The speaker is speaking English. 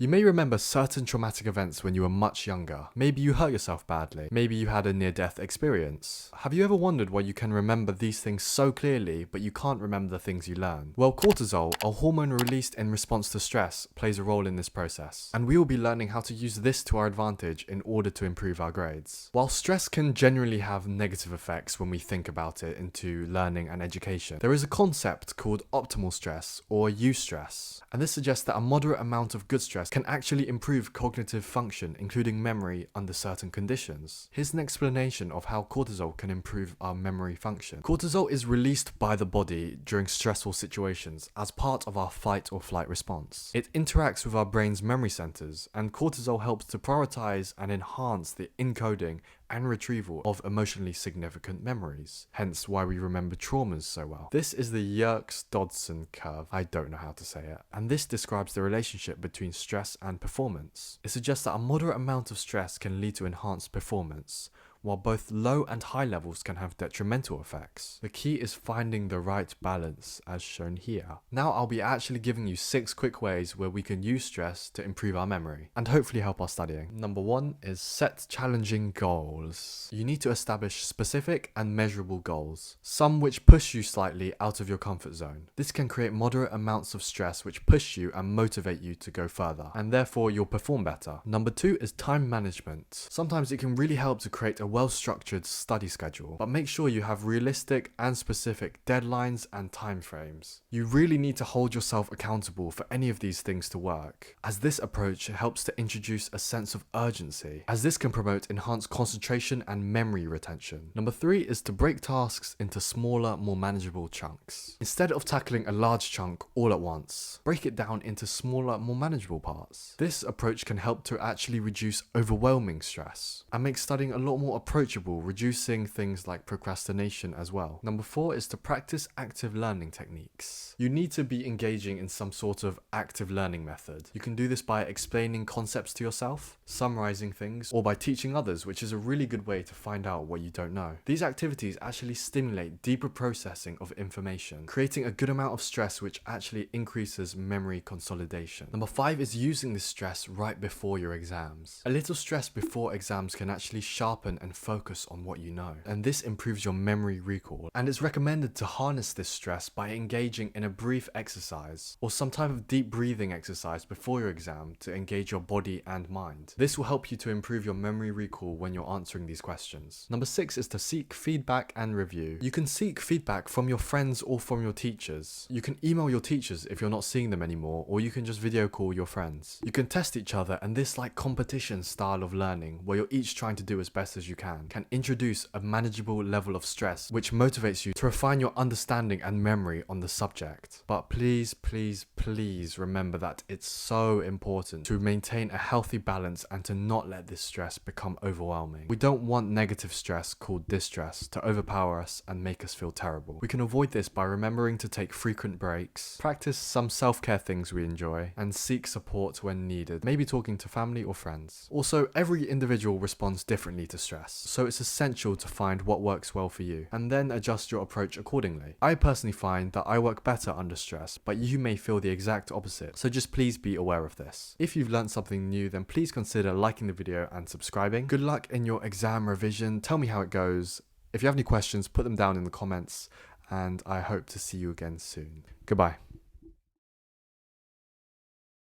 You may remember certain traumatic events when you were much younger. Maybe you hurt yourself badly. Maybe you had a near-death experience. Have you ever wondered why you can remember these things so clearly, but you can't remember the things you learned? Well, cortisol, a hormone released in response to stress, plays a role in this process. And we will be learning how to use this to our advantage in order to improve our grades. While stress can generally have negative effects when we think about it into learning and education, there is a concept called optimal stress or eustress. And this suggests that a moderate amount of good stress can actually improve cognitive function, including memory, under certain conditions. Here's an explanation of how cortisol can improve our memory function. Cortisol is released by the body during stressful situations as part of our fight or flight response. It interacts with our brain's memory centers, and cortisol helps to prioritize and enhance the encoding and retrieval of emotionally significant memories, hence why we remember traumas so well. This is the Yerkes-Dodson curve, I don't know how to say it, and this describes the relationship between stress and performance. It suggests that a moderate amount of stress can lead to enhanced performance, while both low and high levels can have detrimental effects. The key is finding the right balance, as shown here. Now I'll be actually giving you 6 quick ways where we can use stress to improve our memory, and hopefully help our studying. Number 1 is set challenging goals. You need to establish specific and measurable goals, some which push you slightly out of your comfort zone. This can create moderate amounts of stress which push you and motivate you to go further, and therefore you'll perform better. Number 2 is time management. Sometimes it can really help to create a well-structured study schedule, but make sure you have realistic and specific deadlines and timeframes. You really need to hold yourself accountable for any of these things to work, as this approach helps to introduce a sense of urgency, as this can promote enhanced concentration and memory retention. Number 3 is to break tasks into smaller, more manageable chunks. Instead of tackling a large chunk all at once, break it down into smaller, more manageable parts. This approach can help to actually reduce overwhelming stress and make studying a lot more approachable, reducing things like procrastination as well. Number 4 is to practice active learning techniques. You need to be engaging in some sort of active learning method. You can do this by explaining concepts to yourself, summarizing things, or by teaching others, which is a really good way to find out what you don't know. These activities actually stimulate deeper processing of information, creating a good amount of stress which actually increases memory consolidation. Number 5 is using this stress right before your exams. A little stress before exams can actually sharpen and focus on what you know, and this improves your memory recall. And it's recommended to harness this stress by engaging in a brief exercise or some type of deep breathing exercise before your exam to engage your body and mind. This will help you to improve your memory recall when you're answering these questions. Number 6 is to seek feedback and review. You can seek feedback from your friends or from your teachers. You can email your teachers if you're not seeing them anymore, or you can just video call your friends. You can test each other, and this competition style of learning, where you're each trying to do as best as you can introduce a manageable level of stress which motivates you to refine your understanding and memory on the subject. But please, please, please remember that it's so important to maintain a healthy balance and to not let this stress become overwhelming. We don't want negative stress called distress to overpower us and make us feel terrible. We can avoid this by remembering to take frequent breaks, practice some self-care things we enjoy, and seek support when needed, maybe talking to family or friends. Also, every individual responds differently to stress, so it's essential to find what works well for you and then adjust your approach accordingly. I personally find that I work better under stress, but you may feel the exact opposite, so just please be aware of this. If you've learned something new, then please consider liking the video and subscribing. Good luck in your exam revision. Tell me how it goes. If you have any questions, put them down in the comments, and I hope to see you again soon. Goodbye.